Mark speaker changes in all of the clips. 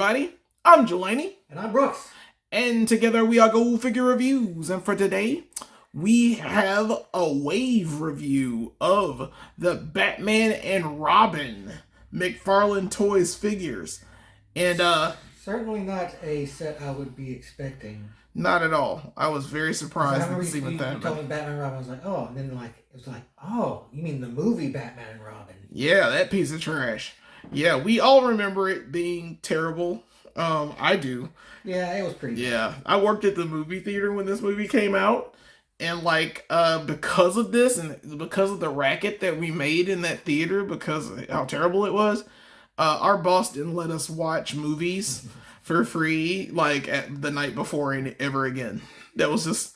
Speaker 1: everybody. I'm Jelani.
Speaker 2: And I'm Brooks.
Speaker 1: And together we are Go Figure Reviews. And for today, we have a wave review of the Batman and Robin McFarlane Toys figures. And
Speaker 2: certainly not a set I would be expecting.
Speaker 1: Not at all. I was very surprised to see what that.
Speaker 2: You told me Batman and Robin, I was like, oh, and then it was like, oh, you mean the movie Batman and Robin?
Speaker 1: Yeah, that piece of trash. Yeah, we all remember it being terrible. I do.
Speaker 2: Yeah, it was pretty bad.
Speaker 1: Yeah, I worked at the movie theater when this movie came out, and because of this and because of the racket that we made in that theater, because of how terrible it was, our boss didn't let us watch movies for free at the night before ever again. That was just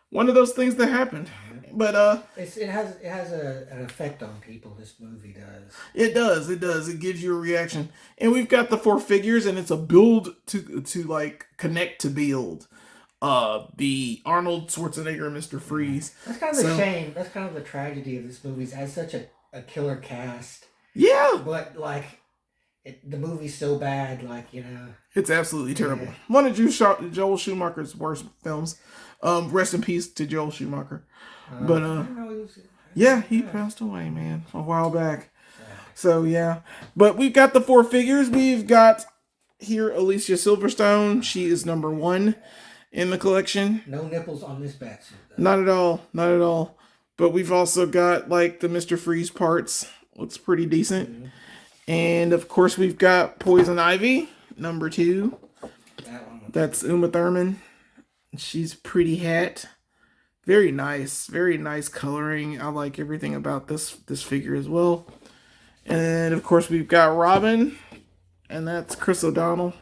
Speaker 1: one of those things that happened. But
Speaker 2: it has an effect on people. This movie does.
Speaker 1: It does. It gives you a reaction. And we've got the 4 figures, and it's a build to connect to build. The Arnold Schwarzenegger Mr. Freeze.
Speaker 2: That's kind of the shame. That's kind of the tragedy of this movie. It has such a killer cast.
Speaker 1: Yeah.
Speaker 2: But the movie's so bad,
Speaker 1: It's absolutely terrible. Yeah. One of Joel Schumacher's worst films. Rest in peace to Joel Schumacher. He passed away, man, a while back. So, yeah. But we've got the 4 figures. We've got here Alicia Silverstone. She is number 1 in the collection.
Speaker 2: No nipples on this batsuit.
Speaker 1: Not at all. Not at all. But we've also got, the Mr. Freeze parts. Looks pretty decent. Mm-hmm. And, of course, we've got Poison Ivy, number 2. That's Uma Thurman. She's pretty hat. Very nice coloring. I like everything about this figure as well. And of course we've got Robin, and that's Chris O'Donnell.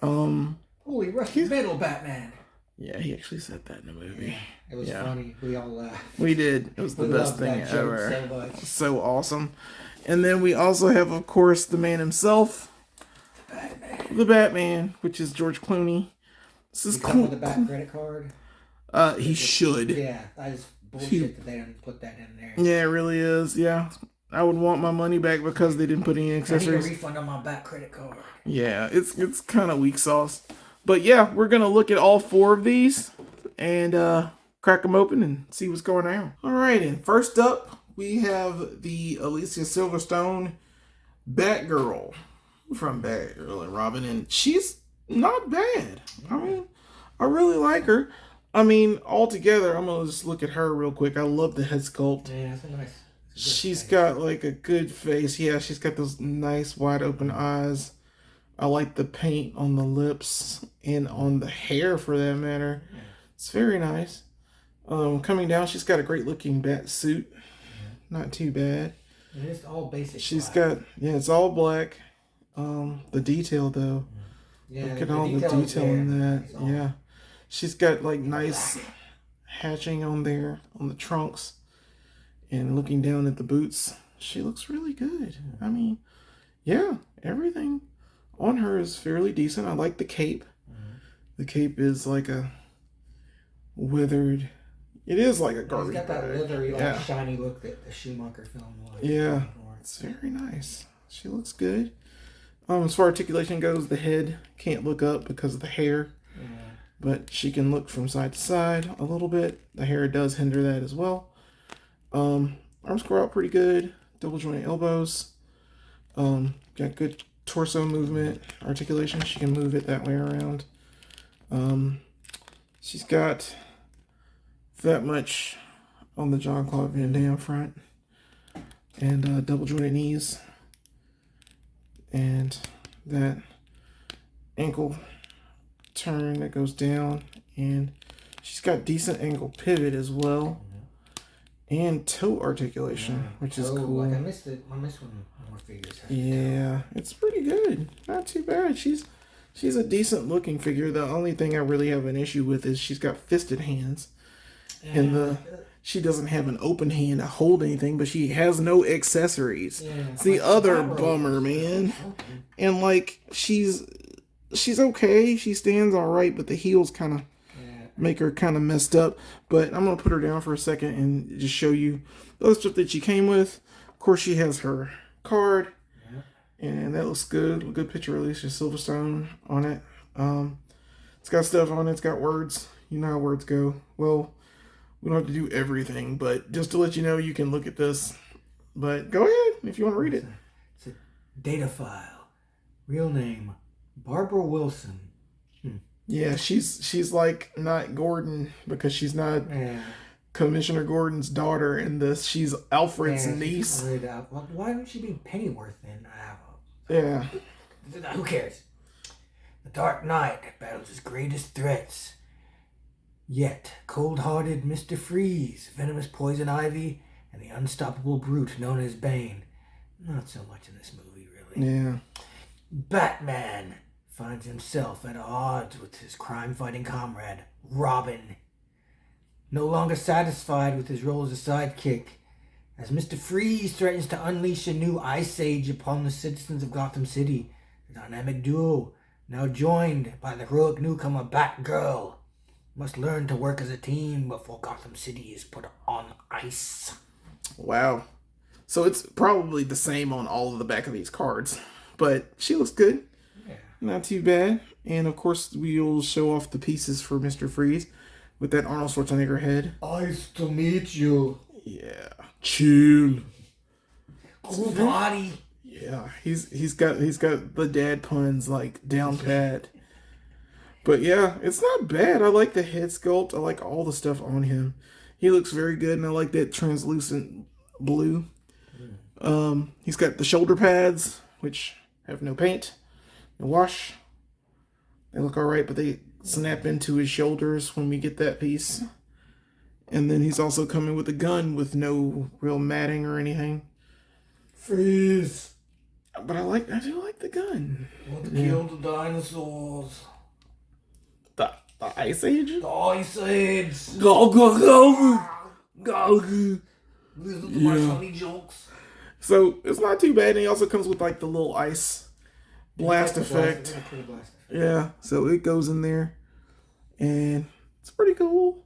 Speaker 2: Holy Russian metal Batman.
Speaker 1: Yeah, he actually said that in the movie.
Speaker 2: Yeah, it was funny. We all laughed.
Speaker 1: We did. It was the best thing ever. So awesome. And then we also have, of course, the man himself, the Batman, which is George Clooney. This is cool.
Speaker 2: With the Bat credit card.
Speaker 1: He should.
Speaker 2: Yeah, that is bullshit that they didn't put that in there.
Speaker 1: Yeah, it really is. Yeah, I would want my money back because they didn't put any accessories.
Speaker 2: I need a refund on my Bat credit card.
Speaker 1: Yeah, it's kind of weak sauce. But yeah, we're gonna look at all 4 of these and crack them open and see what's going on. All right, and first up we have the Alicia Silverstone Batgirl from Batgirl and Robin, and she's not bad. I mean, I really like her. I mean, altogether, I'm going to just look at her real quick. I love the head sculpt.
Speaker 2: Yeah, it's a nice.
Speaker 1: She's got a good face. Yeah, she's got those nice wide open eyes. I like the paint on the lips and on the hair for that matter. Yeah. It's very nice. Coming down, she's got a great looking bat suit. Yeah. Not too bad.
Speaker 2: And it's all basic.
Speaker 1: She's got, it's all black. The detail though.
Speaker 2: Yeah,
Speaker 1: look at all the detail in that. Yeah. She's got nice hatching on there on the trunks, and looking down at the boots, she looks really good. I mean, yeah, everything on her is fairly decent. I like the cape. Mm-hmm. The cape is a withered. It is like a garbage bag.
Speaker 2: It's got that leathery, shiny look that the Schumacher film was.
Speaker 1: Yeah, it's very nice. She looks good. As far as articulation goes, the head can't look up because of the hair. Yeah. But she can look from side to side a little bit. The hair does hinder that as well. Arms go out pretty good. Double jointed elbows. Got good torso movement, articulation. She can move it that way around. She's got that much on the Jean-Claude Van Damme front. And double jointed knees. And that ankle turn that goes down, and she's got decent ankle pivot as well, and toe articulation, which is cool.
Speaker 2: I missed when more figures.
Speaker 1: Yeah, it's pretty good. Not too bad. She's a decent looking figure. The only thing I really have an issue with is she's got fisted hands, and she doesn't have an open hand to hold anything, but she has no accessories. Yeah, it's the other bummer, man. And she's okay. She stands all right, but the heels kind of make her kind of messed up. But I'm going to put her down for a second and just show you the other stuff that she came with. Of course, she has her card. and that looks good. A good picture release. Just Silverstone on it. It's got stuff on it. It's got words. You know how words go. Well, we don't have to do everything, but just to let you know, you can look at this. But go ahead if you want to read it.
Speaker 2: It's a data file. Real name, Barbara Wilson.
Speaker 1: Yeah, she's like not Gordon because she's not Commissioner Gordon's daughter in this. She's Alfred's niece.
Speaker 2: Why would she be Pennyworth then?
Speaker 1: Yeah.
Speaker 2: Who cares? The Dark Knight battles his greatest threats. Yet, cold-hearted Mr. Freeze, venomous Poison Ivy, and the unstoppable brute known as Bane. Not so much in this movie, really.
Speaker 1: Yeah.
Speaker 2: Batman finds himself at odds with his crime-fighting comrade, Robin. No longer satisfied with his role as a sidekick, as Mr. Freeze threatens to unleash a new ice age upon the citizens of Gotham City, the dynamic duo, now joined by the heroic newcomer Batgirl, must learn to work as a team before Gotham City is put on ice.
Speaker 1: Wow. So it's probably the same on all of the back of these cards, but she looks good.
Speaker 2: Yeah.
Speaker 1: Not too bad. And of course, we'll show off the pieces for Mr. Freeze with that Arnold Schwarzenegger head.
Speaker 2: Nice to meet you.
Speaker 1: Yeah. Chill.
Speaker 2: Cool body.
Speaker 1: Yeah, he's got the dad puns like down pat. But yeah, it's not bad. I like the head sculpt. I like all the stuff on him. He looks very good, and I like that translucent blue. He's got the shoulder pads, which have no paint, no wash. They look all right, but they snap into his shoulders when we get that piece. And then he's also coming with a gun with no real matting or anything.
Speaker 2: Freeze.
Speaker 1: But I do like the gun.
Speaker 2: Want to kill the dinosaurs.
Speaker 1: The Ice Age?
Speaker 2: The Ice Age.
Speaker 1: Go, go, go! Go!
Speaker 2: Listen to my funny jokes.
Speaker 1: So, it's not too bad. And he also comes with like the little ice blast effect. Yeah, so it goes in there. And it's pretty cool.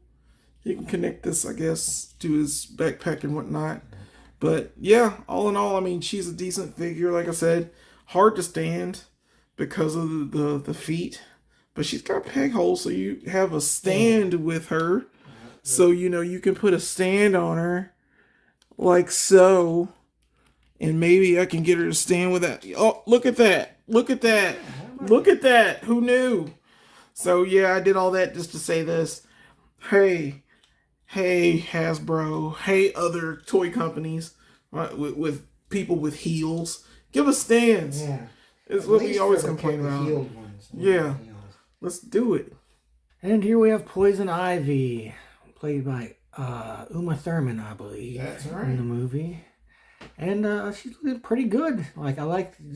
Speaker 1: You can connect this, I guess, to his backpack and whatnot. But yeah, all in all, I mean, she's a decent figure, like I said. Hard to stand because of the feet. But she's got peg holes, so you have a stand with her. So, you can put a stand on her, like so. And maybe I can get her to stand with that. Oh, look at that. Look at that. Look at that. Who knew? So, yeah, I did all that just to say this. Hey, Hasbro. Hey, other toy companies with people with heels. Give us stands.
Speaker 2: Yeah.
Speaker 1: It's what we always complain about. Yeah. Let's do it.
Speaker 2: And here we have Poison Ivy, played by Uma Thurman, I believe.
Speaker 1: That's right.
Speaker 2: In the movie. And she's looking pretty good.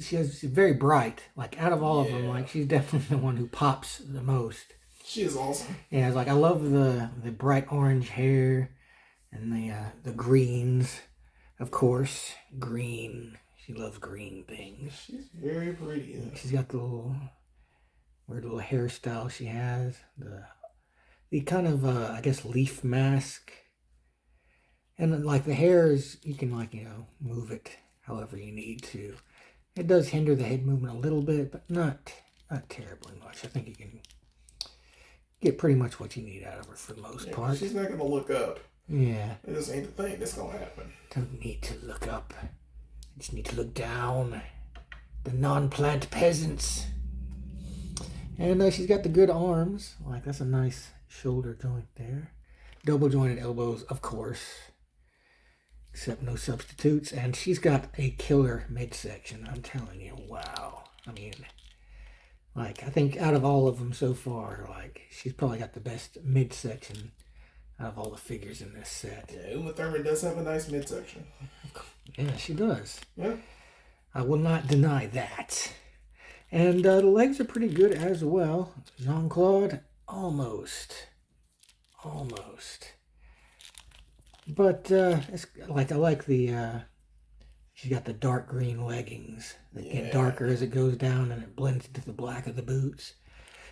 Speaker 2: She's very bright. Like, out of all of them, like, she's definitely the one who pops the most.
Speaker 1: She is awesome.
Speaker 2: Yeah, it's like, I love the bright orange hair and the greens. Of course, green. She loves green things.
Speaker 1: She's very pretty. Though.
Speaker 2: She's got the weird little hairstyle she has. The kind of, I guess, leaf mask. And, like, the hair is, you can, like, move it however you need to. It does hinder the head movement a little bit, but not terribly much. I think you can get pretty much what you need out of her for the most part.
Speaker 1: She's not going to look up.
Speaker 2: Yeah.
Speaker 1: It just ain't the thing that's going to happen.
Speaker 2: Don't need to look up. I just need to look down. The non-plant peasants. And she's got the good arms. Like, that's a nice shoulder joint there. Double jointed elbows, of course. Except no substitutes. And she's got a killer midsection. I'm telling you, wow. I mean, like, I think out of all of them so far, like, she's probably got the best midsection out of all the figures in this set.
Speaker 1: Yeah, Uma Thurman does have a nice midsection.
Speaker 2: Yeah, she does.
Speaker 1: Yeah.
Speaker 2: I will not deny that. And the legs are pretty good as well. Jean-Claude, almost. But it's like, I like she's got the dark green leggings that get darker as it goes down and it blends into the black of the boots.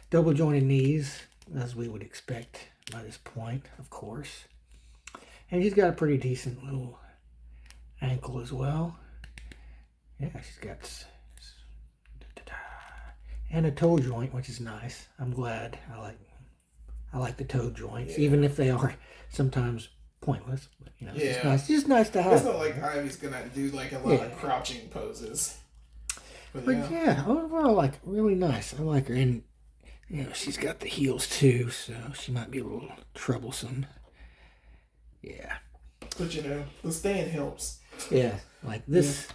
Speaker 2: Double jointed knees, as we would expect by this point, of course. And she's got a pretty decent little ankle as well. Yeah, she's got and a toe joint, which is nice. I'm glad. I like the toe joints, even if they are sometimes pointless. But, it's nice. It's just nice to have.
Speaker 1: It's not like Ivy's gonna do like a lot of crouching poses. But
Speaker 2: overall, like really nice. I like her, and she's got the heels too, so she might be a little troublesome. Yeah.
Speaker 1: But the stand helps.
Speaker 2: Yeah, like this.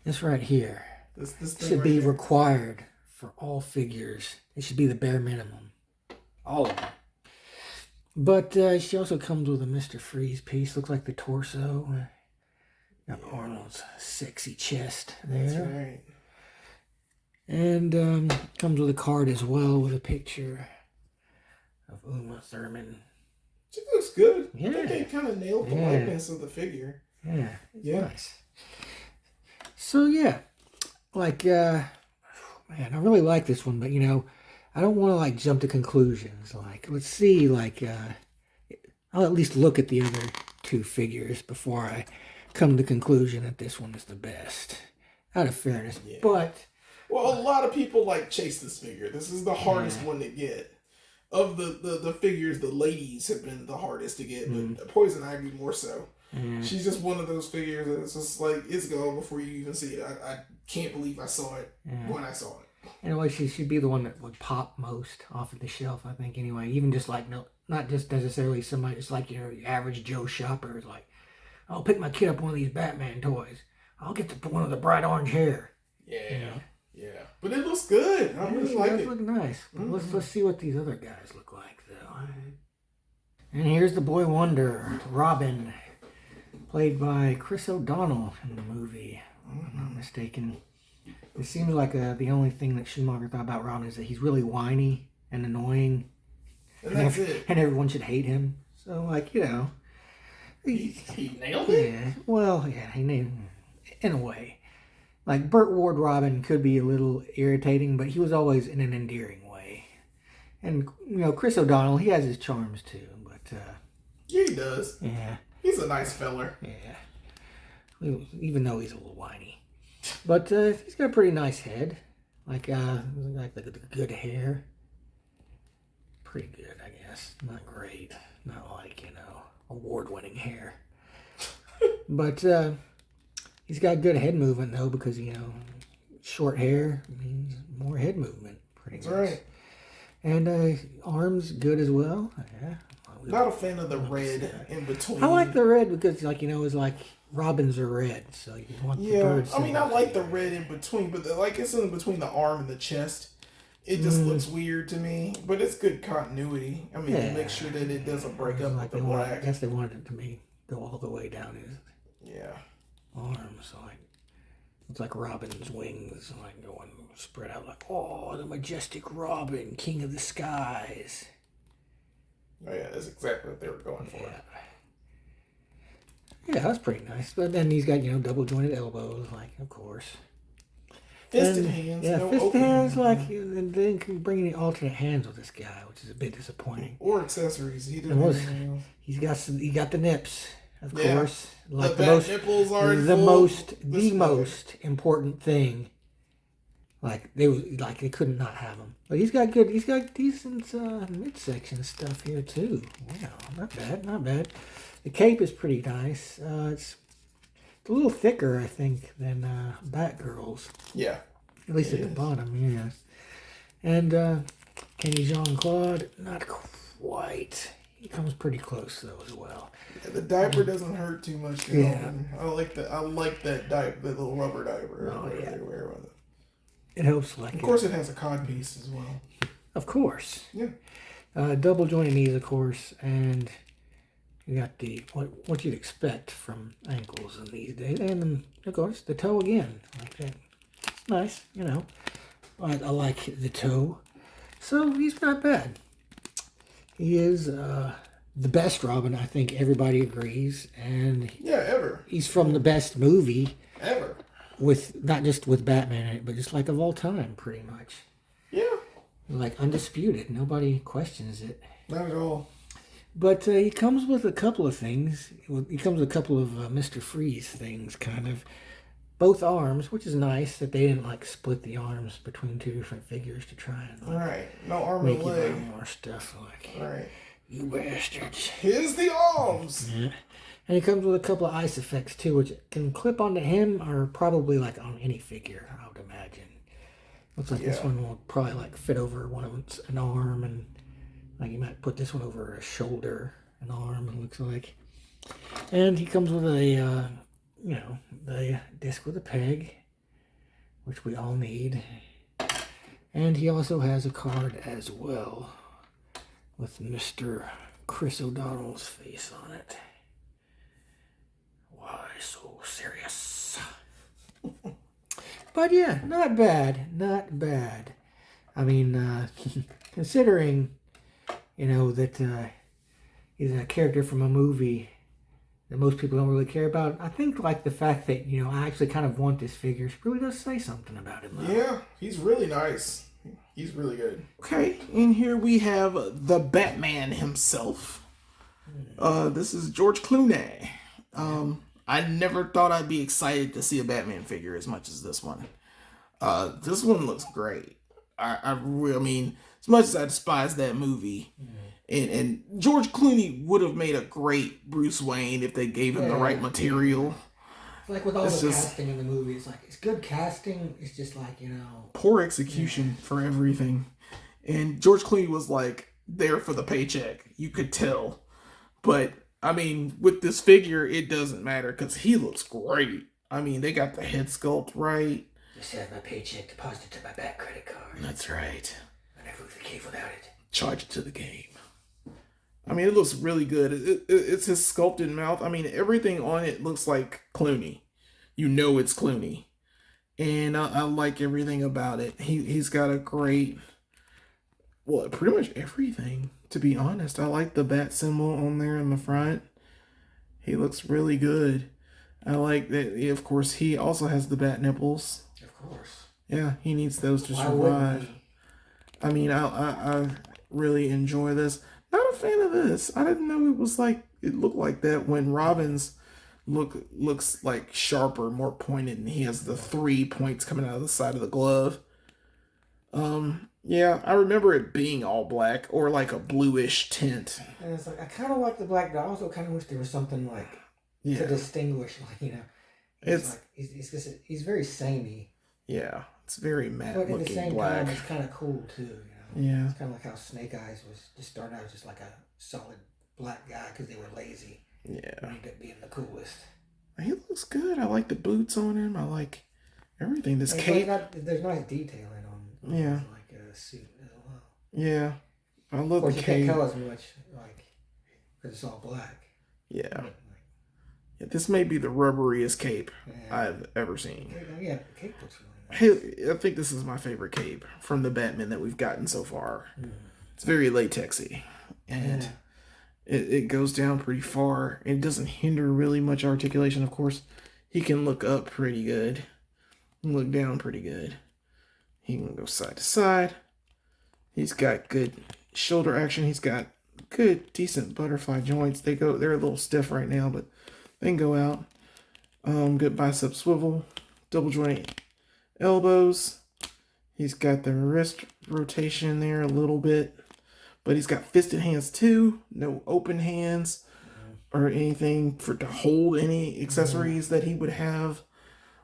Speaker 2: This right here.
Speaker 1: This
Speaker 2: should be required for all figures. It should be the bare minimum. All of them. But she also comes with a Mr. Freeze piece. Looks like the torso. Got Arnold's sexy chest there.
Speaker 1: That's right.
Speaker 2: And comes with a card as well with a picture of Uma Thurman.
Speaker 1: She looks good.
Speaker 2: Yeah.
Speaker 1: I think they kind of nailed the likeness of the figure.
Speaker 2: Yeah. It's nice. So yeah. Like, man, I really like this one, but I don't want to like jump to conclusions. Like, let's see, like, I'll at least look at the other two figures before I come to the conclusion that this one is the best. Out of fairness, but...
Speaker 1: Well, a lot of people chase this figure. This is the hardest one to get. Of the figures, the ladies have been the hardest to get, but Poison Ivy more so. She's just one of those figures that it's just it's gone before you even see it. I can't believe I saw it when I saw it.
Speaker 2: Anyway, she should be the one that would pop most off of the shelf, I think, anyway. Even just not just necessarily somebody, just like, your average Joe shopper is like, I'll pick my kid up one of these Batman toys. I'll get one of the bright orange hair.
Speaker 1: Yeah. Yeah. But it looks good. I really like it.
Speaker 2: It looks nice. Let's see what these other guys look like, though. And here's the boy wonder, Robin, played by Chris O'Donnell in the movie, if I'm not mistaken. It seems like the only thing that Schumacher thought about Robin is that he's really whiny and annoying.
Speaker 1: And that's it.
Speaker 2: And everyone should hate him. So,
Speaker 1: he nailed it?
Speaker 2: Yeah. Well, yeah, he nailed it in a way. Like, Burt Ward Robin could be a little irritating, but he was always in an endearing way. And, Chris O'Donnell, he has his charms too, but...
Speaker 1: yeah, he does.
Speaker 2: Yeah.
Speaker 1: He's a nice feller.
Speaker 2: Yeah. Even though he's a little whiny. But he's got a pretty nice head. Like the good hair. Pretty good, I guess. Not great. Not like, award-winning hair. But he's got good head movement, though, because, short hair means more head movement. Pretty much.
Speaker 1: That's right.
Speaker 2: And arms good as well. Yeah.
Speaker 1: Not a fan of the red in between.
Speaker 2: I like the red because, it's like Robins are red, so you want the birds.
Speaker 1: I mean, I like the red in between, but it's in between the arm and the chest. It just looks weird to me, but it's good continuity. I mean, to make sure that it doesn't break up with the black.
Speaker 2: I guess they wanted it to go all the way down his arms, it's like Robin's wings, going spread out the majestic Robin, king of the skies.
Speaker 1: Oh yeah, that's exactly what they were going for.
Speaker 2: Yeah, that's pretty nice. But then he's got, double jointed elbows, of course.
Speaker 1: Fisted hands.
Speaker 2: Yeah,
Speaker 1: no
Speaker 2: fisted
Speaker 1: open
Speaker 2: hands, and then can bring any alternate hands with this guy, which is a bit disappointing.
Speaker 1: Or accessories. He didn't
Speaker 2: he got the nips, of course. Like
Speaker 1: the nipples are
Speaker 2: the most important thing. They couldn't not have them. But he's got decent midsection stuff here too. Wow, not bad. The cape is pretty nice. It's a little thicker, I think, than Batgirl's.
Speaker 1: Yeah.
Speaker 2: At least at the bottom, yes. And Kenny Jean-Claude, not quite. He comes pretty close though as well.
Speaker 1: Yeah, the diaper doesn't hurt too much. I like that diaper, the little rubber diaper. They wear with it.
Speaker 2: It helps
Speaker 1: Of course, it has a cod piece as well.
Speaker 2: Of course.
Speaker 1: Yeah.
Speaker 2: Double jointed knees, of course, and you got the what you'd expect from ankles in these days, and then, of course, the toe again, like that. It's nice, I like the toe, so he's not bad. He is the best Robin, I think everybody agrees, and
Speaker 1: ever.
Speaker 2: He's from the best movie
Speaker 1: ever.
Speaker 2: With not just with Batman in it, but just of all time, pretty much.
Speaker 1: Yeah.
Speaker 2: Undisputed. Nobody questions it.
Speaker 1: Not at all.
Speaker 2: But he comes with a couple of things. He comes with a couple of Mr. Freeze things, kind of. both arms, which is nice that they didn't like split the arms between two different figures to try and like,
Speaker 1: Right. No arm
Speaker 2: make
Speaker 1: and
Speaker 2: you buy
Speaker 1: leg.
Speaker 2: more stuff. Like,
Speaker 1: Right.
Speaker 2: you bastards.
Speaker 1: Here's the arms.
Speaker 2: Yeah. And it comes with a couple of ice effects too, which can clip onto him or probably like on any figure, I would imagine. Looks like this one will probably like fit over an arm, and like you might put this one over a shoulder, an arm, it looks like. And he comes with a, the disc with a peg, which we all need. And he also has a card as well with Mr. Chris O'Donnell's face on it. Why so serious? But yeah, not bad. Not bad. I mean, considering, that he's a character from a movie that most people don't really care about, I think like the fact that, I actually kind of want this figure really does say something about him.
Speaker 1: Yeah, he's really nice. He's really good. Okay, and here we have the Batman himself. This is George Clooney. I never thought I'd be excited to see a Batman figure as much as this one. This one looks great. I mean, as much as I despise that movie, and George Clooney would have made a great Bruce Wayne if they gave him the right material.
Speaker 2: It's like with all the casting in the movie, it's like, it's good casting, it's just like,
Speaker 1: poor execution for everything. And George Clooney was like there for the paycheck. You could tell. But, I mean, with this figure, it doesn't matter because he looks great. I mean, they got the head sculpt right.
Speaker 2: Just have my paycheck deposited to my back credit card.
Speaker 1: That's right.
Speaker 2: I never would cave without it.
Speaker 1: Charge it to the game. I mean, it looks really good. It's his sculpted mouth. I mean, everything on it looks like Clooney. You know it's Clooney. And I like everything about it. He's got a great... Well, pretty much everything, to be honest. I like the bat symbol on there in the front. He looks really good. I like that, of course, he also has the bat nipples.
Speaker 2: Of course.
Speaker 1: Yeah, he needs those to survive. I mean, I really enjoy this. Not a fan of this. I didn't know it looked like that when Robin's looks like sharper, more pointed, and he has the 3 points coming out of the side of the glove. Yeah, I remember it being all black or like a bluish tint.
Speaker 2: And it's like, I kind of like the black, but I also kind of wish there was something like to distinguish, It's like he's very samey.
Speaker 1: Yeah, it's very matte
Speaker 2: but
Speaker 1: looking
Speaker 2: at the same
Speaker 1: black.
Speaker 2: time, it's kind of cool too.
Speaker 1: Yeah,
Speaker 2: it's kind of like how Snake Eyes was just started out just like a solid black guy because they were lazy.
Speaker 1: Yeah,
Speaker 2: and ended up being the coolest.
Speaker 1: He looks good. I like the boots on him. I like everything. This cape.
Speaker 2: There's nice detailing on
Speaker 1: yeah,
Speaker 2: like a suit as well.
Speaker 1: Yeah, I love the cape. Of
Speaker 2: course, you can't tell as much because it's all black.
Speaker 1: Yeah. Yeah, this may be the rubberiest cape I've ever seen.
Speaker 2: Yeah, the cape looks really nice.
Speaker 1: I think this is my favorite cape from the Batman that we've gotten so far. It's very latexy, and it goes down pretty far. It doesn't hinder really much articulation. Of course, he can look up pretty good, and look down pretty good. He can go side to side. He's got good shoulder action. He's got good, decent butterfly joints. They're a little stiff right now, but they can go out. Good bicep swivel, double joint elbows. He's got the wrist rotation there a little bit, but he's got fisted hands too. No open hands or anything to hold any accessories that he would have,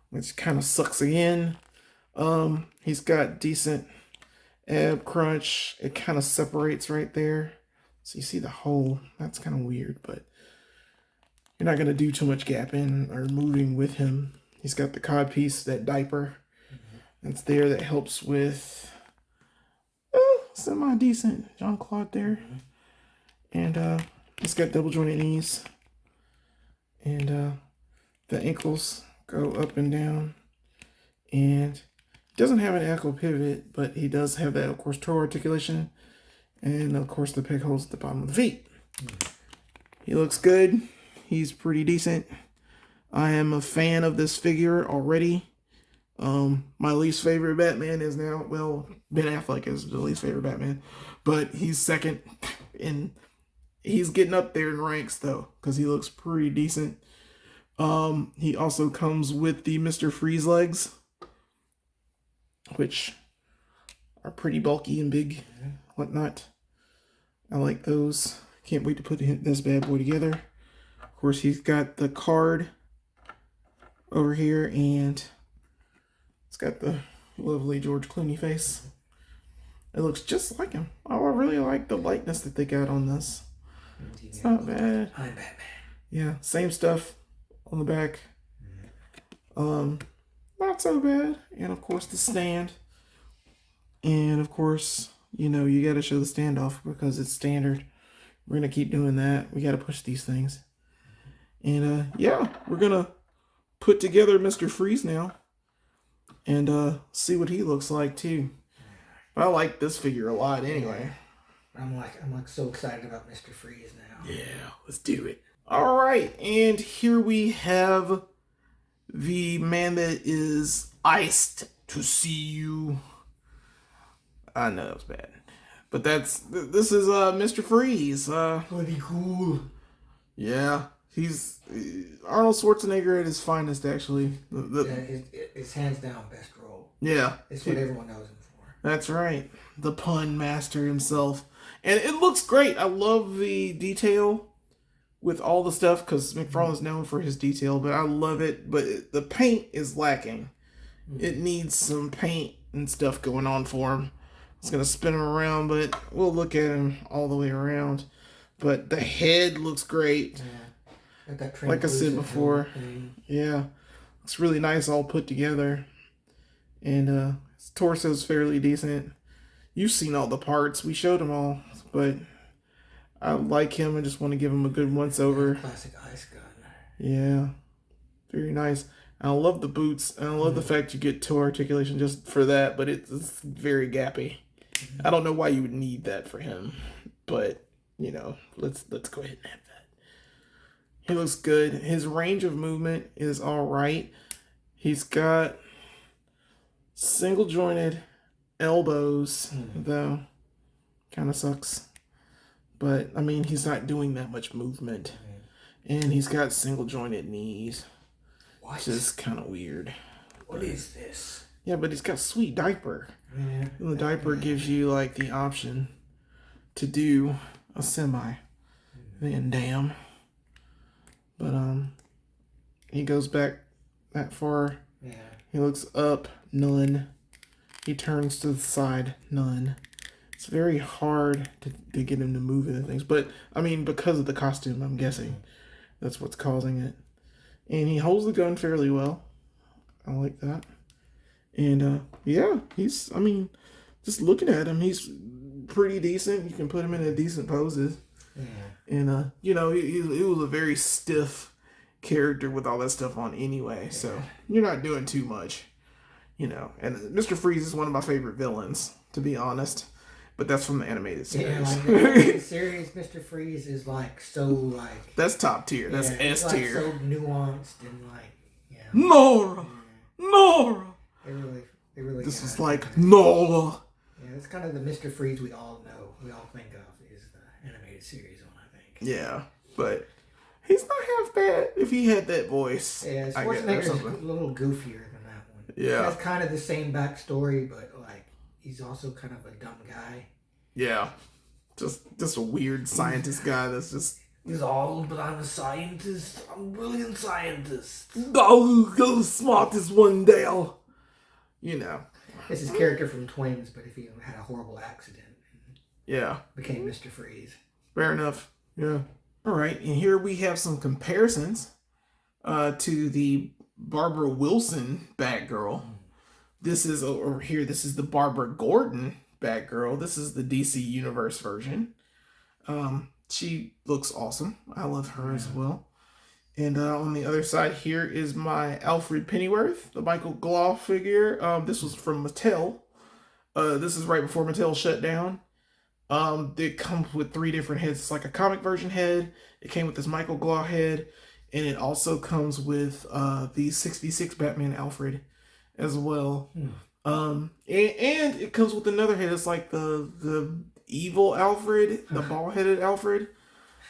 Speaker 1: which kind of sucks again. He's got decent ab crunch. It kind of separates right there. So you see the hole. That's kind of weird, but you're not going to do too much gapping or moving with him. He's got the codpiece, that diaper that's there that helps with semi-decent Jean-Claude there. And he's got double jointed knees. And the ankles go up and down. And he doesn't have an ankle pivot, but he does have that, of course, toe articulation. And, of course, the peg holes at the bottom of the feet. He looks good. He's pretty decent. I am a fan of this figure already. My least favorite Batman is now, well, Ben Affleck is the least favorite Batman. But he's second. And he's getting up there in ranks, though, because he looks pretty decent. He also comes with the Mr. Freeze legs, which are pretty bulky and big, whatnot. I like those. Can't wait to put this bad boy together. Of course, he's got the card over here, and it's got the lovely George Clooney face. It looks just like him. Oh, I really like the likeness that they got on this. It's not bad.
Speaker 2: I'm Batman.
Speaker 1: Yeah, same stuff on the back. Not so bad. And of course the stand. And of course, you know, you got to show the standoff because it's standard. We're going to keep doing that. We got to push these things. And yeah, we're going to put together Mr. Freeze now. And see what he looks like too. But I like this figure a lot anyway.
Speaker 2: I'm like so excited about Mr. Freeze now.
Speaker 1: Yeah, let's do it. All right, and here we have the man that is iced to see you. I know that was bad, but this is Mr. Freeze.
Speaker 2: Pretty cool.
Speaker 1: Yeah, he's Arnold Schwarzenegger at his finest, actually.
Speaker 2: It's hands down best role.
Speaker 1: Yeah,
Speaker 2: it's what everyone knows him for.
Speaker 1: That's right, the pun master himself, and it looks great. I love the detail with all the stuff, because McFarlane is known for his detail, but I love it. But the paint is lacking. It needs some paint and stuff going on for him. It's going to spin him around, but we'll look at him all the way around. But the head looks great.
Speaker 2: Yeah.
Speaker 1: Like I said before. Yeah. It's really nice all put together. And his torso is fairly decent. You've seen all the parts. We showed them all, but I like him. I just want to give him a good once-over.
Speaker 2: Classic ice gun.
Speaker 1: Yeah. Very nice. And I love the boots. And I love the fact you get toe articulation just for that, but it's very gappy. I don't know why you would need that for him. But, you know, let's go ahead and have that. He looks good. His range of movement is all right. He's got single jointed elbows, though. Kind of sucks. But, I mean, he's not doing that much movement. And he's got single-jointed knees.
Speaker 2: What?
Speaker 1: Which is kind of weird.
Speaker 2: What is this?
Speaker 1: Yeah, but he's got a sweet diaper. Yeah. And the diaper gives you, like, the option to do a semi. Van Dam. But, he goes back that far. Yeah. He looks up, none. He turns to the side, none. It's very hard to get him to move into things. But, I mean, because of the costume, I'm guessing that's what's causing it. And he holds the gun fairly well. I like that. And, yeah, I mean, just looking at him, he's pretty decent. You can put him in a decent poses. Yeah. And, you know, he was a very stiff character with all that stuff on anyway. Yeah. So, you're not doing too much, you know. And Mr. Freeze is one of my favorite villains, to be honest. But that's from the animated series.
Speaker 2: Yeah, like the animated series, Mr. Freeze is like so like
Speaker 1: that's top tier. That's S tier.
Speaker 2: Like so nuanced and like
Speaker 1: Nora.
Speaker 2: They really.
Speaker 1: This is like Nora.
Speaker 2: Yeah, it's kind of the Mr. Freeze we all know. We all think of is the animated series one, I think.
Speaker 1: Yeah, but he's not half bad if he had that voice.
Speaker 2: Yeah, Schwarzenegger's a little goofier than that one.
Speaker 1: Yeah,
Speaker 2: he has kind of the same backstory, but like he's also kind of a dumb guy.
Speaker 1: Yeah, just a weird scientist guy that's just.
Speaker 2: He's old, but I'm a scientist. I'm a brilliant scientist.
Speaker 1: Oh, you're the smartest one, Dale. You know.
Speaker 2: It's his character from Twins, but if he had a horrible accident.
Speaker 1: Yeah.
Speaker 2: Became Mr. Freeze.
Speaker 1: Fair enough. Yeah. All right, and here we have some comparisons to the Barbara Wilson Batgirl. This is over here. This is the Barbara Gordon Batgirl. This is the DC Universe version. She looks awesome. I love her as well. And on the other side here is my Alfred Pennyworth, the Michael Gloff figure. This was from Mattel. This is right before Mattel shut down. It comes with 3 different heads. It's like a comic version head. It came with this Michael Gloff head. And it also comes with the 66 Batman Alfred as well. And it comes with another head. It's like the evil Alfred, the bald-headed Alfred.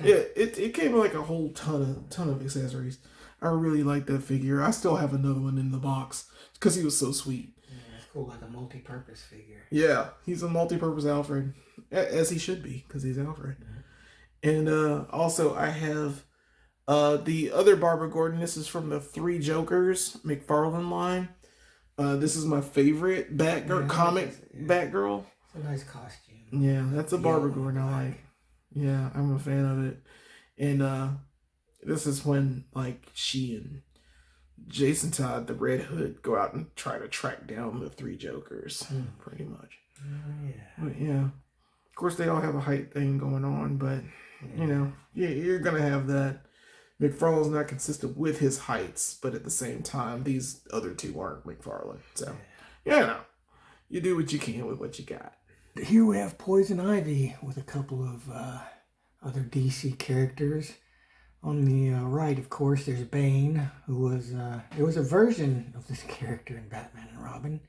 Speaker 1: Yeah, it came with like a whole ton of accessories. I really like that figure. I still have another one in the box because he was so sweet.
Speaker 2: Yeah, it's cool, like a multi-purpose figure.
Speaker 1: Yeah, he's a multi-purpose Alfred, as he should be because he's Alfred. And also I have the other Barbara Gordon. This is from the Three Jokers McFarlane line. This is my favorite Batgirl comic. Batgirl.
Speaker 2: It's a nice costume.
Speaker 1: Yeah, that's a Barbara Gordon I like. Yeah, I'm a fan of it. And this is when like she and Jason Todd, the Red Hood, go out and try to track down the Three Jokers, pretty much.
Speaker 2: Yeah.
Speaker 1: But yeah, of course they all have a height thing going on, but you know, you're gonna have that. McFarlane's not consistent with his heights, but at the same time, these other two aren't McFarlane. So, you do what you can with what you got.
Speaker 2: Here we have Poison Ivy with a couple of other DC characters. On the right, of course, there's Bane, who was there was a version of this character in Batman and Robin.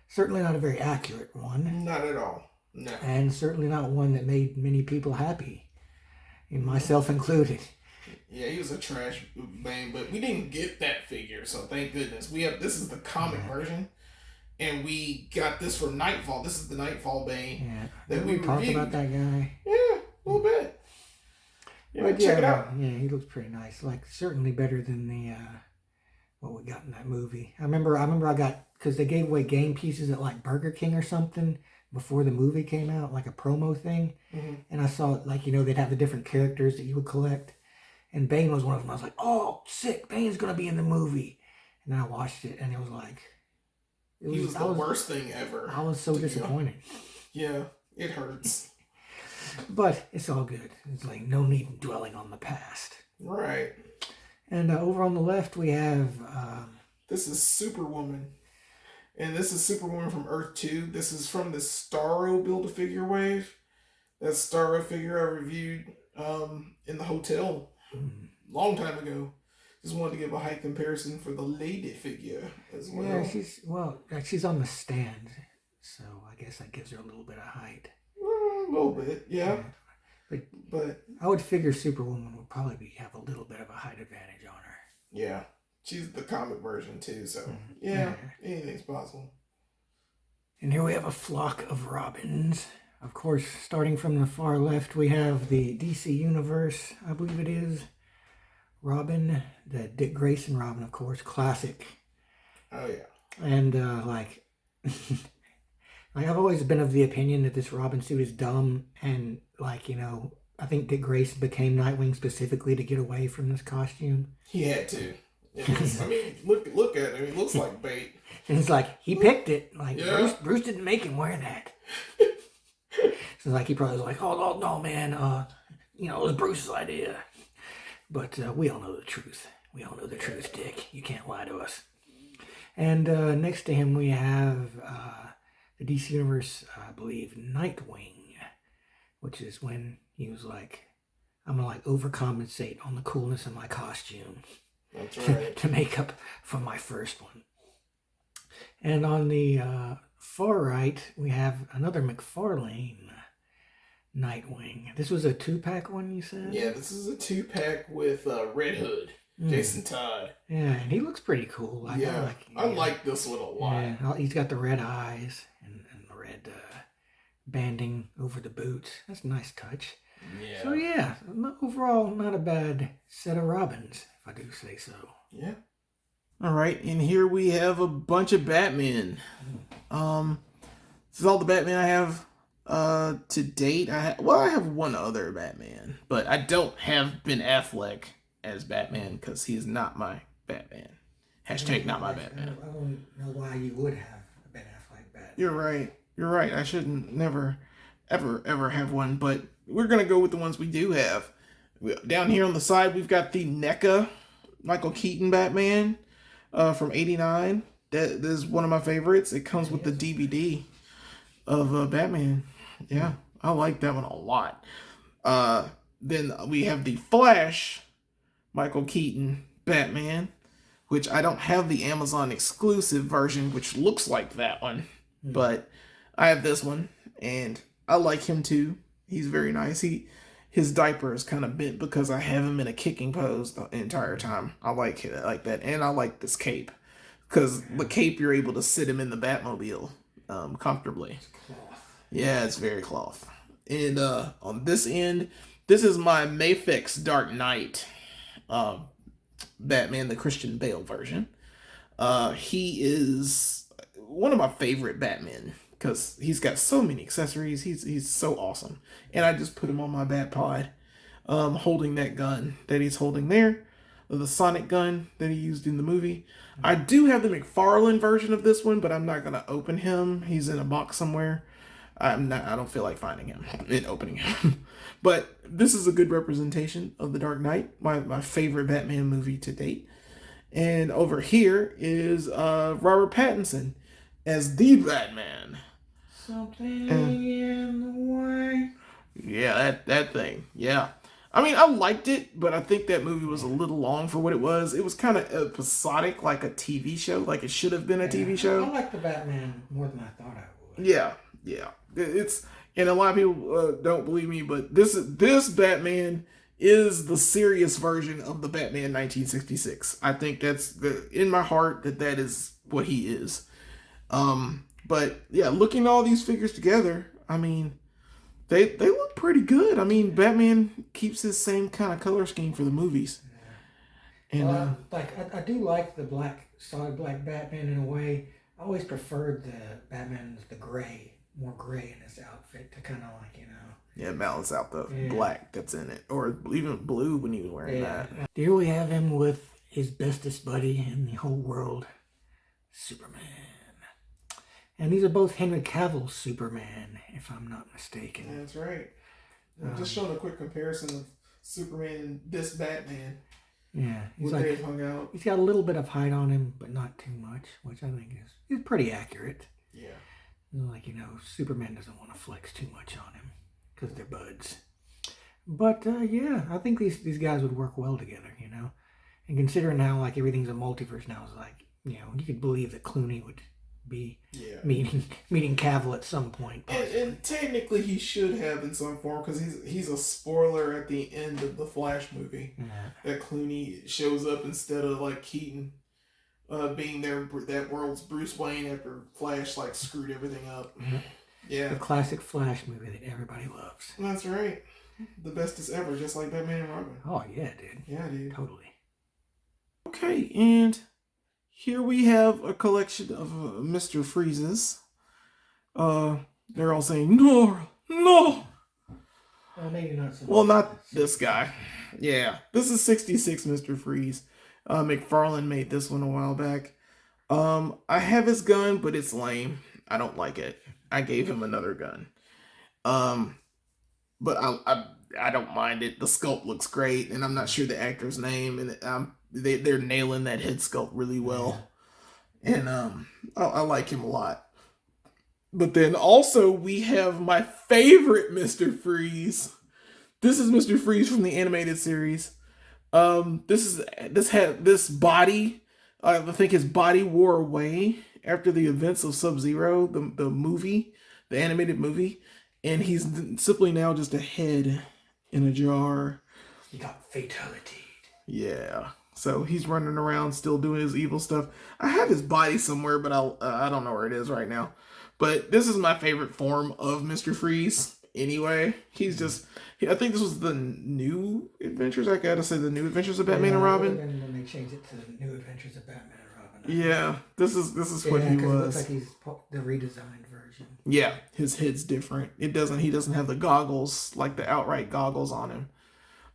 Speaker 2: Certainly not a very accurate one.
Speaker 1: Not at all. No.
Speaker 2: And certainly not one that made many people happy, and myself included.
Speaker 1: Yeah, he was a trash Bane, but we didn't get that figure, so thank goodness. This is the comic version, and we got this from Nightfall. This is the Nightfall Bane.
Speaker 2: Yeah.
Speaker 1: That we
Speaker 2: talked about that guy.
Speaker 1: Yeah, a little bit. Yeah,
Speaker 2: but
Speaker 1: check it out.
Speaker 2: Yeah, he looks pretty nice. Like certainly better than the what we got in that movie. I remember I got, because they gave away game pieces at like Burger King or something before the movie came out, like a promo thing. Mm-hmm. And I saw like, they'd have the different characters that you would collect. And Bane was one of them. I was like, oh, sick, Bane's going to be in the movie. And then I watched it, and it was like...
Speaker 1: He was the worst thing ever.
Speaker 2: I was so disappointed.
Speaker 1: Yeah, it hurts.
Speaker 2: But it's all good. It's like no need in dwelling on the past.
Speaker 1: Right.
Speaker 2: And over on the left, we have...
Speaker 1: this is Superwoman. And this is Superwoman from Earth 2. This is from the Starro Build-A-Figure wave. That Starro figure I reviewed in the hotel long time ago. Just wanted to give a height comparison for the lady figure as well.
Speaker 2: Yeah, she's on the stand, so I guess that gives her a little bit of height.
Speaker 1: A little bit, yeah. But
Speaker 2: I would figure Superwoman would probably have a little bit of a height advantage on her.
Speaker 1: Yeah, she's the comic version too, so yeah, anything's possible.
Speaker 2: And here we have a flock of Robins. Of course, starting from the far left, we have the DC Universe, I believe it is. Robin, the Dick Grayson Robin, of course, classic.
Speaker 1: Oh, yeah.
Speaker 2: And, like, I've always been of the opinion that this Robin suit is dumb. And, like, I think Dick Grayson became Nightwing specifically to get away from this costume.
Speaker 1: He had to. I mean, look at it. It looks like bait.
Speaker 2: And it's like, he picked it. Like, Bruce didn't make him wear that. So like he probably was like, oh no man, it was Bruce's idea. But we all know the truth. We all know the truth, Dick. You can't lie to us. And next to him we have the DC Universe, I believe, Nightwing, which is when he was like, I'm gonna like overcompensate on the coolness of my costume.
Speaker 1: That's right.
Speaker 2: to make up for my first one. And on the far right we have another McFarlane Nightwing. This was a 2-pack one, you said?
Speaker 1: Yeah, this is a 2-pack with Red Hood, Jason Todd.
Speaker 2: Yeah, and he looks pretty cool.
Speaker 1: I like this one a lot.
Speaker 2: Yeah, he's got the red eyes and the red banding over the boots. That's a nice touch.
Speaker 1: Yeah.
Speaker 2: So yeah, overall not a bad set of Robins, if I do say so.
Speaker 1: Yeah. All right, and here we have a bunch of Batman. This is all the Batman I have to date. I have one other Batman, but I don't have Ben Affleck as Batman because he is not my Batman. Hashtag not my Batman.
Speaker 2: I don't know why you would have a Ben Affleck Batman.
Speaker 1: You're right. I shouldn't never, ever have one, but we're going to go with the ones we do have. Down here on the side, we've got the NECA Michael Keaton Batman from '89. That is one of my favorites. It comes with the DVD of Batman. Yeah, I like that one a lot. Then we have the Flash Michael Keaton Batman, which I don't have the Amazon exclusive version, which looks like that one. But I have this one, and I like him too. He's very nice. his diaper is kind of bent because I have him in a kicking pose the entire time. I like it like that, and I like this cape because the cape you're able to sit him in the Batmobile comfortably.
Speaker 2: It's cloth.
Speaker 1: Yeah, it's very cloth. And on this end, this is my Mafex Dark Knight Batman, the Christian Bale version. He is one of my favorite Batmen because he's got so many accessories. He's so awesome. And I just put him on my Batpod, holding that gun that he's holding there, the sonic gun that he used in the movie. I do have the McFarlane version of this one, but I'm not gonna open him. He's in a box somewhere. I don't feel like finding him and opening him. But this is a good representation of The Dark Knight, my favorite Batman movie to date. And over here is Robert Pattinson as the Batman.
Speaker 2: Something in the way.
Speaker 1: Yeah, that thing. Yeah. I mean, I liked it, but I think that movie was a little long for what it was. It was kind of episodic, like a TV show, like it should have been a TV show.
Speaker 2: I like the Batman more than I thought I would.
Speaker 1: Yeah. It's, and a lot of people don't believe me, but this Batman is the serious version of the Batman 1966. I think that's in my heart that is what he is. But yeah, looking at all these figures together, I mean, they look pretty good. I mean, Batman keeps his same kind of color scheme for the movies.
Speaker 2: Yeah. And I do like the solid black Batman in a way. I always preferred the Batman with the gray, more gray in his outfit to kind of like,
Speaker 1: Yeah, balance out the black that's in it. Or even blue when he was wearing that.
Speaker 2: Here we have him with his bestest buddy in the whole world, Superman. And these are both Henry Cavill's Superman, if I'm not mistaken.
Speaker 1: That's right. I'm just showing a quick comparison of Superman and this Batman.
Speaker 2: Yeah.
Speaker 1: They've hung out.
Speaker 2: He's got a little bit of height on him, but not too much, which I think is pretty accurate.
Speaker 1: Yeah.
Speaker 2: Like, Superman doesn't want to flex too much on him because they're buds. But, yeah, I think these guys would work well together, And considering how, like, everything's a multiverse now, it's like, you could believe that Clooney would be meeting Cavill at some point.
Speaker 1: And technically he should have in some form because he's a spoiler at the end of the Flash movie. Yeah. That Clooney shows up instead of like Keaton being that world's Bruce Wayne after Flash like screwed everything up. Mm-hmm. Yeah.
Speaker 2: The classic Flash movie that everybody loves.
Speaker 1: That's right. The bestest ever, just like Batman and Robin.
Speaker 2: Oh yeah, dude.
Speaker 1: Yeah, dude.
Speaker 2: Totally.
Speaker 1: Okay, and here we have a collection of Mr. Freezes. They're all saying, no.
Speaker 2: Maybe not so much.
Speaker 1: Well, not this guy. Yeah, this is 66 Mr. Freeze. McFarlane made this one a while back. I have his gun, but it's lame. I don't like it. I gave him another gun. But I don't mind it. The sculpt looks great, and I'm not sure the actor's name, and they're nailing that head sculpt really well. And I like him a lot. But then also we have my favorite Mr. Freeze. This is Mr. Freeze from the animated series. This body, I think his body wore away after the events of Sub-Zero, the movie, the animated movie, and he's simply now just a head in a jar.
Speaker 2: He got fatality.
Speaker 1: Yeah. So he's running around still doing his evil stuff. I have his body somewhere, but I don't know where it is right now. But this is my favorite form of Mr. Freeze anyway. I think this was the New Adventures. I gotta say the New Adventures of Batman and Robin.
Speaker 2: And when they changed it to the New Adventures of Batman and Robin.
Speaker 1: Yeah, this is what he was.
Speaker 2: It looks like he's the redesigned version.
Speaker 1: Yeah, his head's different. He doesn't have the goggles, like the outright goggles on him.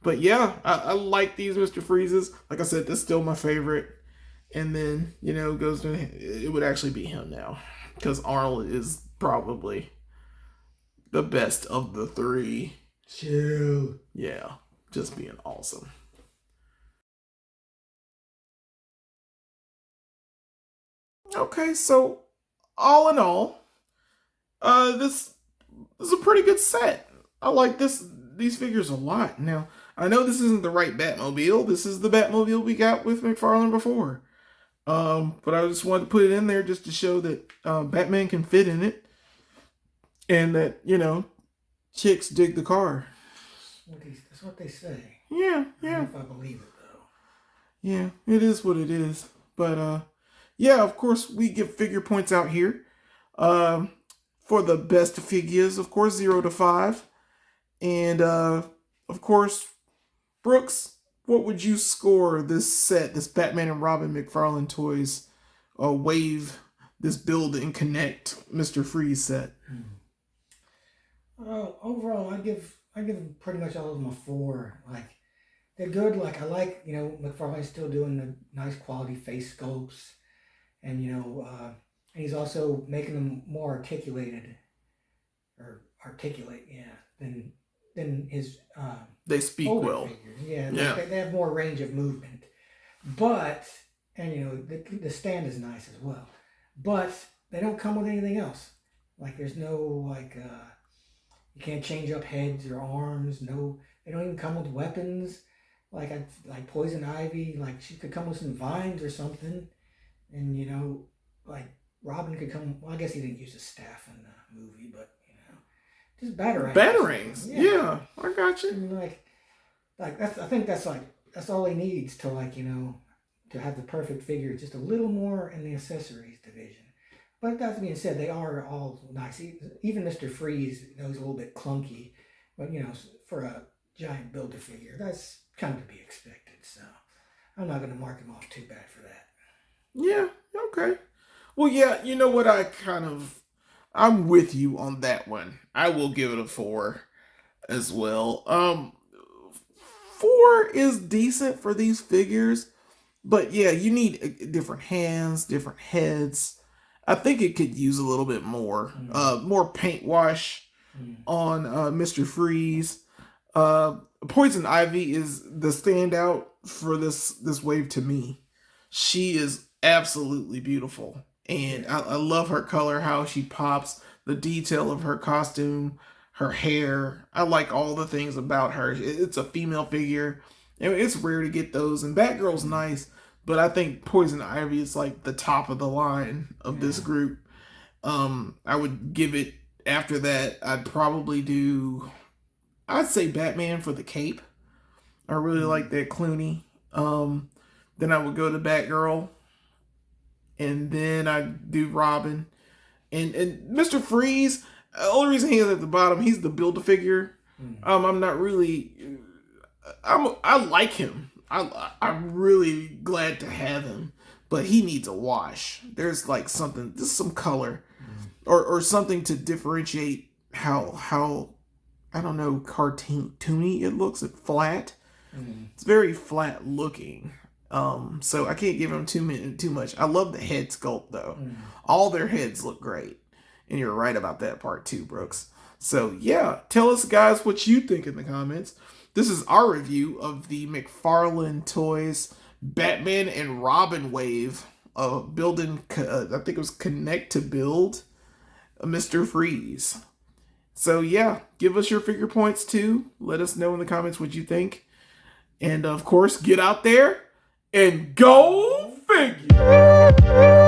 Speaker 1: But yeah, I like these Mr. Freezes. Like I said, this is still my favorite. And then, it would actually be him now. Because Arnold is probably the best of the three.
Speaker 2: Chill.
Speaker 1: Yeah, just being awesome. Okay, so all in all, this is a pretty good set. I like these figures a lot. Now, I know this isn't the right Batmobile. This is the Batmobile we got with McFarlane before. But I just wanted to put it in there just to show that Batman can fit in it. And that, chicks dig the car.
Speaker 2: That's what they say.
Speaker 1: Yeah,
Speaker 2: I don't know if I believe it though.
Speaker 1: Yeah, it is what it is. But yeah, of course we give figure points out here. For the best figures, of course, 0 to 5. And of course, Brooks, what would you score this set, this Batman and Robin McFarlane Toys Wave, this Build and Connect Mr. Freeze set?
Speaker 2: Overall, I give pretty much all of them a 4. Like, they're good. Like, I like, McFarlane's still doing the nice quality face sculpts, and and he's also making them more articulated, than his
Speaker 1: they speak well.
Speaker 2: Figures. Yeah. They have more range of movement, but the stand is nice as well, but they don't come with anything else. Like, there's no you can't change up heads or arms. No, they don't even come with weapons. Like Poison Ivy, like she could come with some vines or something, and like Robin could come. Well, I guess he didn't use a staff in the movie, but just batarangs.
Speaker 1: Batarangs, yeah, I got you.
Speaker 2: And that's. I think that's all he needs to to have the perfect figure. Just a little more in the accessories division. But that being said, they are all nice. Even Mr. Freeze, he's a little bit clunky, but for a giant Build-A-Figure, that's kind of to be expected. So I'm not going to mark him off too bad for that.
Speaker 1: Yeah. Okay. Well, yeah. You know what? I'm with you on that one. I will give it a 4 as well. 4 is decent for these figures, but yeah, you need different hands, different heads. I think it could use a little bit more, more paint wash on Mr. Freeze. Poison Ivy is the standout for this wave to me. She is absolutely beautiful, and I love her color, how she pops, the detail of her costume, her hair. I like all the things about her. It's a female figure, and it's rare to get those. And Batgirl's nice. But I think Poison Ivy is like the top of the line of this group. I would give it, after that, I'd say Batman for the cape. I really like that Clooney. Then I would go to Batgirl. And then I'd do Robin. And Mr. Freeze, the only reason he is at the bottom, he's the Build-A-Figure. I'm not really... I like him. I'm really glad to have him, but he needs a wash. There's like something, just some color, or something to differentiate how I don't know, cartoony it looks. It's flat. It's very flat looking. So I can't give him too much. I love the head sculpt though. All their heads look great, and you're right about that part too, Brooks. So yeah, tell us guys what you think in the comments. This is our review of the McFarlane Toys Batman and Robin wave of building, I think it was Connect to Build Mr. Freeze. So yeah, give us your figure points too. Let us know in the comments what you think. And of course, get out there and go figure!